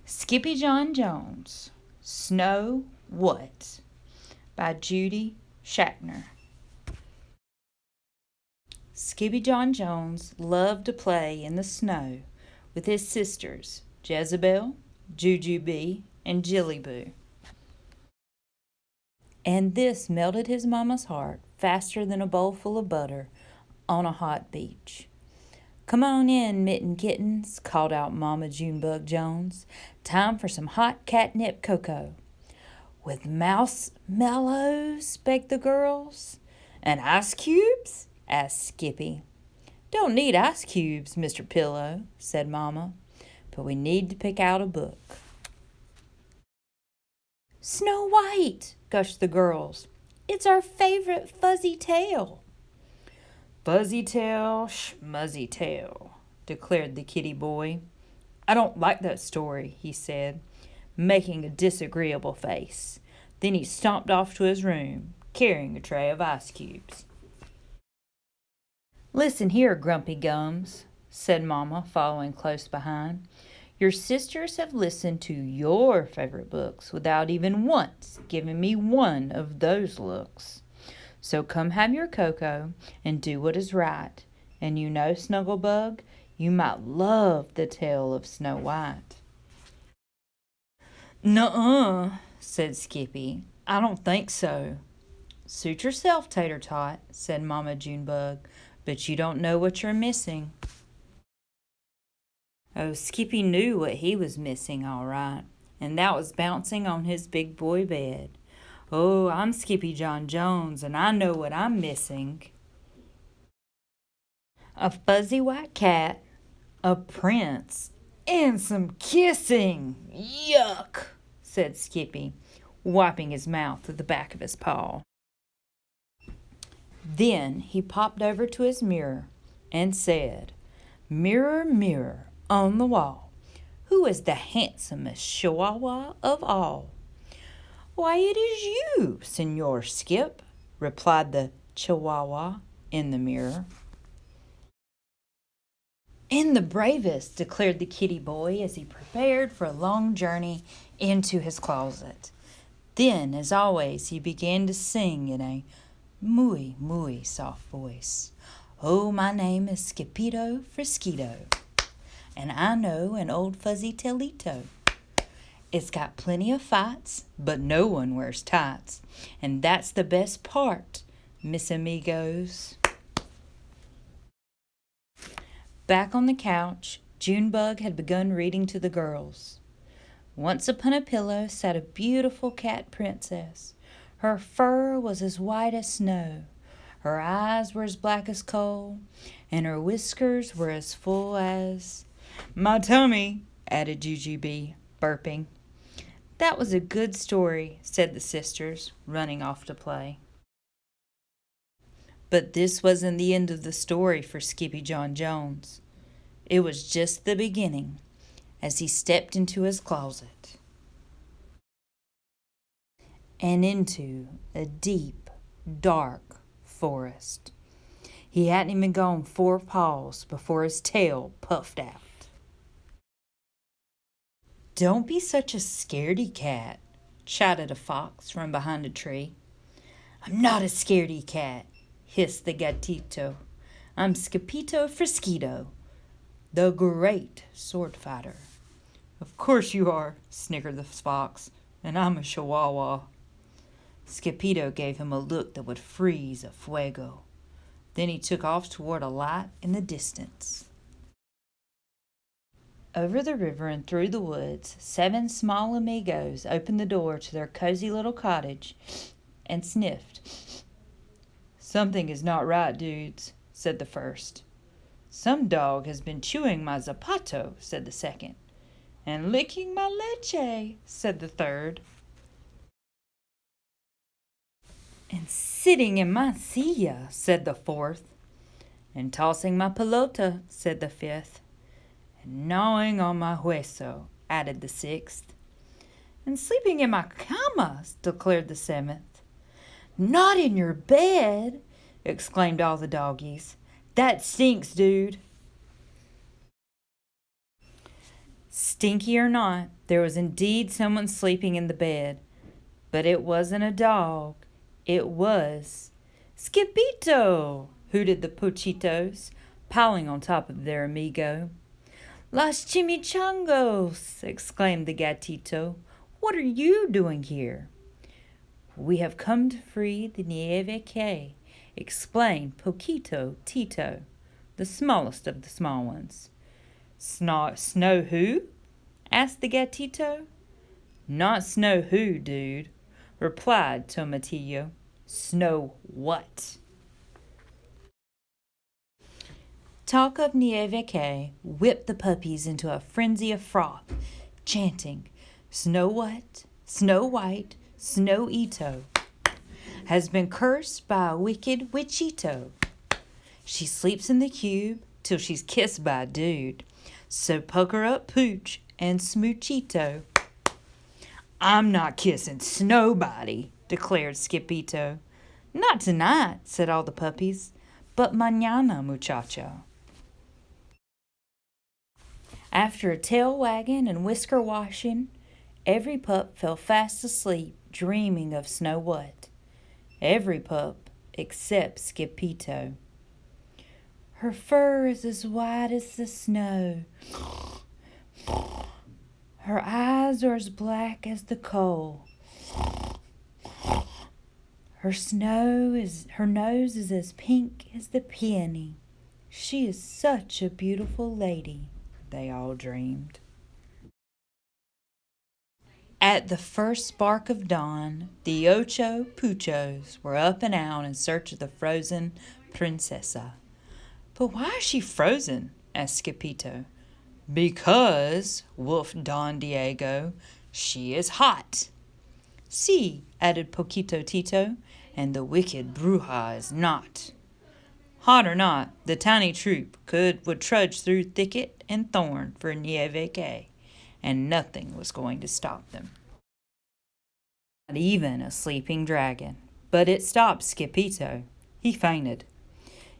Skippyjon Jones, Snow What? By Judith Schachner. Skippyjon Jones loved to play in the snow with his sisters, Jezebel, Jujubee, and Jillyboo. And this melted his mama's heart faster than a bowl full of butter on a hot beach. "Come on in, mitten kittens," called out Mama Junebug Jones. "Time for some hot catnip cocoa." "With marshmallows?" begged the girls. "And ice cubes?" asked Skippy. "Don't need ice cubes, Mr. Pillow," said Mama, "but we need to pick out a book." "Snow White!" gushed the girls. "It's our favorite fuzzy tale." "Fuzzy tail, schmuzzy tail," declared the kitty boy. "I don't like that story," he said, making a disagreeable face. Then he stomped off to his room, carrying a tray of ice cubes. "Listen here, Grumpy Gums," said Mama, following close behind. "Your sisters have listened to your favorite books without even once giving me one of those looks. So come have your cocoa and do what is right. And you know, Snugglebug, you might love the tale of Snow White." "Nuh-uh," said Skippy. "I don't think so." "Suit yourself, Tater Tot," said Mama Junebug, "but you don't know what you're missing." Oh, Skippy knew what he was missing, all right, and that was bouncing on his big boy bed. "Oh, I'm Skippyjon Jones, and I know what I'm missing." "A fuzzy white cat, a prince, and some kissing. Yuck," said Skippy, wiping his mouth with the back of his paw. Then he popped over to his mirror and said, "Mirror, mirror on the wall, who is the handsomest chihuahua of all?" "Why, it is you, Señor Skip," replied the chihuahua in the mirror. "And the bravest," declared the kitty boy as he prepared for a long journey into his closet. Then, as always, he began to sing in a muy, muy soft voice. "Oh, my name is Skippito Frisquito, and I know an old fuzzy tailito. It's got plenty of fights, but no one wears tights, and that's the best part, Miss Amigos." Back on the couch, Junebug had begun reading to the girls. Once upon a pillow sat a beautiful cat princess. Her fur was as white as snow, her eyes were as black as coal, and her whiskers were as full as my tummy, added Jujubee, burping. "That was a good story," said the sisters, running off to play. But this wasn't the end of the story for Skippyjon Jones. It was just the beginning, as he stepped into his closet and into a deep, dark forest. He hadn't even gone 4 paws before his tail puffed out. "Don't be such a scaredy cat," shouted a fox from behind a tree. "I'm not a scaredy cat," hissed the gatito. "I'm Skippito Frisquito, the great sword fighter." "Of course you are," snickered the fox, "and I'm a chihuahua." Skippito gave him a look that would freeze a fuego. Then he took off toward a light in the distance. Over the river and through the woods, 7 small amigos opened the door to their cozy little cottage and sniffed. "Something is not right, dudes," said the first. "Some dog has been chewing my zapato," said the second. "And licking my leche," said the third. "And sitting in my silla," said the fourth. "And tossing my pelota," said the fifth. "And gnawing on my hueso," added the sixth. "And sleeping in my cama," declared the seventh. "Not in your bed," exclaimed all the doggies. "That stinks, dude." Stinky or not, there was indeed someone sleeping in the bed. But it wasn't a dog. It was Skippyjo, hooted the pochitos, piling on top of their amigo. Las chimichangos, exclaimed the gatito. What are you doing here? We have come to free the Nieve que, explained Poquito Tito, the smallest of the small ones. Snow who? Asked the gatito. Not snow who, dude, replied Tomatillo. Snow what? Talk of Nieve que whipped the puppies into a frenzy of froth, chanting, Snow what? Snow white, Snow Ito has been cursed by a wicked witchito. She sleeps in the cube till she's kissed by a dude. So pucker up pooch and smoochito. I'm not kissing snowbody, declared Skippyjo. Not tonight, said all the puppies, but mañana, muchacho. After a tail wagging and whisker washing, every pup fell fast asleep, dreaming of Snow what? Every pup except Skippyjo. Her fur is as white as the snow. Her eyes are as black as the coal. Her nose is as pink as the peony. She is such a beautiful lady, they all dreamed. At the first spark of dawn, the Ocho Puchos were up and out in search of the frozen princessa. But why is she frozen? Asked Skippyjo. Because, woofed Don Diego, she is hot. See, added Poquito Tito, and the wicked Bruja is not. Hot or not, the tiny troop would trudge through thicket and thorn for Nieve que, and nothing was going to stop them. Not even a sleeping dragon. But it stopped Skippyjo. He fainted.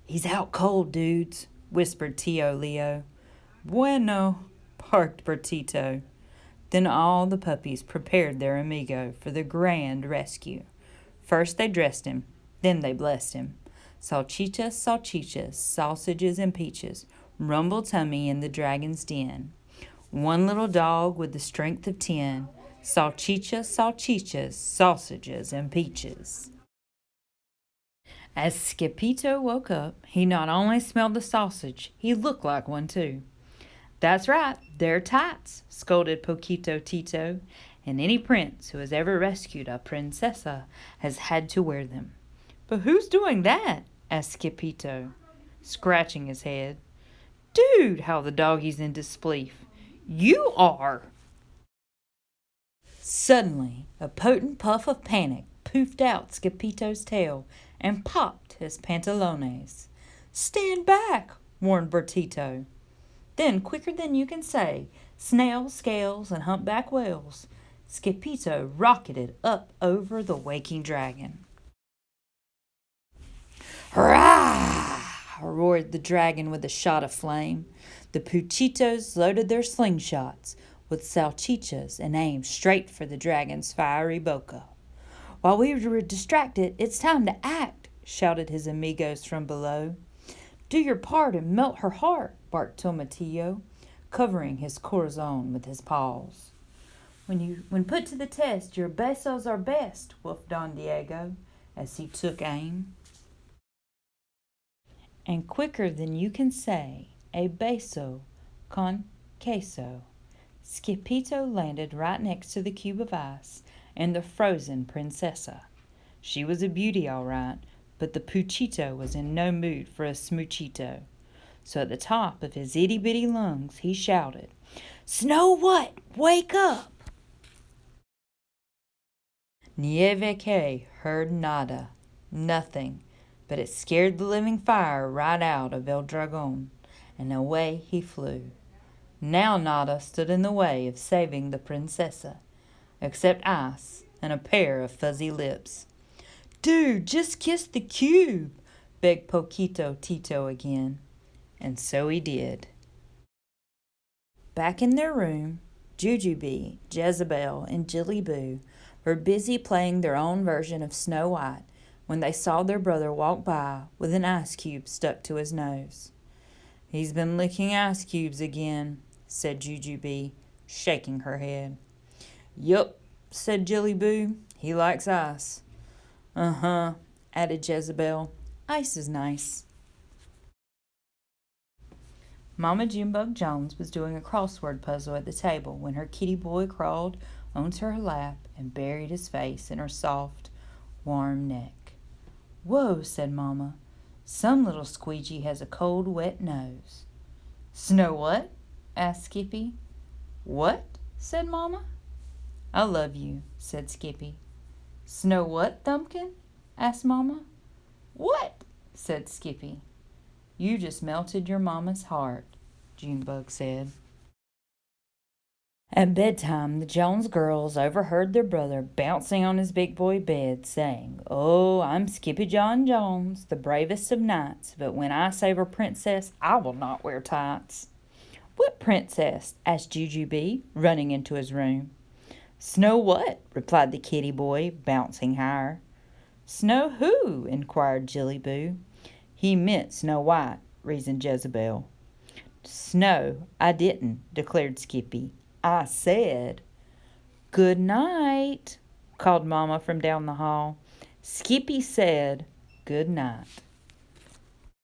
He's out cold, dudes, whispered Tio Leo. Bueno, barked Bertito. Then all the puppies prepared their amigo for the grand rescue. First they dressed him, then they blessed him. Salchichas, salchichas, sausages and peaches, rumble tummy in the dragon's den. One little dog with the strength of 10, salchichas, salchichas, sausages and peaches. As Skippyjo woke up, he not only smelled the sausage, he looked like one too. That's right, they're tights, scolded Poquito Tito, and any prince who has ever rescued a princessa has had to wear them. But who's doing that? Asked Skippyjo, scratching his head. Dude, howled the doggies in disbelief. You are! Suddenly, a potent puff of panic poofed out Skippyjo's tail and popped his pantalones. Stand back, warned Bertito. Then, quicker than you can say, snails, scales, and humpback whales, Skippyjo rocketed up over the waking dragon. Hurrah! Roared the dragon with a shot of flame. The Puchitos loaded their slingshots with salchichas and aimed straight for the dragon's fiery boca. While we were distracted, it's time to act, shouted his amigos from below. Do your part and melt her heart, barked Tomatillo, covering his corazon with his paws. When put to the test, your besos are best, woofed Don Diego, as he took aim. And quicker than you can say, a beso con queso. Skippyjo landed right next to the cube of ice and the frozen princessa. She was a beauty, all right, but the Puchito was in no mood for a smoochito. So at the top of his itty-bitty lungs, he shouted, Snow what? Wake up! Nieve que heard nada, nothing, but it scared the living fire right out of El Dragon, and away he flew. Now nada stood in the way of saving the princessa, except ice and a pair of fuzzy lips. Dude, just kiss the cube, begged Poquito Tito again. And so he did. Back in their room, Jujubee, Jezebel, and Jilly Boo were busy playing their own version of Snow White when they saw their brother walk by with an ice cube stuck to his nose. "He's been licking ice cubes again," said Jujubee, shaking her head. "Yup," said Jilly Boo. "He likes ice." "Uh-huh," added Jezebel. "Ice is nice." Mama Junebug Jones was doing a crossword puzzle at the table when her kitty boy crawled onto her lap and buried his face in her soft, warm neck. "Whoa," said Mama. "Some little squeegee has a cold, wet nose." "Snow what?" asked Skippy. "What?" said Mama. "I love you," said Skippy. "Snow what, Thumbkin?" asked Mama. "What?" said Skippy. "You just melted your mama's heart," Junebug said. At bedtime, the Jones girls overheard their brother bouncing on his big boy bed, saying, "Oh, I'm Skippyjon Jones, the bravest of knights, but when I save a princess, I will not wear tights." "What princess?" asked Jujubee, running into his room. "Snow what?" replied the kitty boy, bouncing higher. "Snow who?" inquired Jilly Boo. "He meant Snow White," reasoned Jezebel. "Snow, I didn't," declared Skippy. "I said—" "Good night," called Mama from down the hall. "Skippy said good night."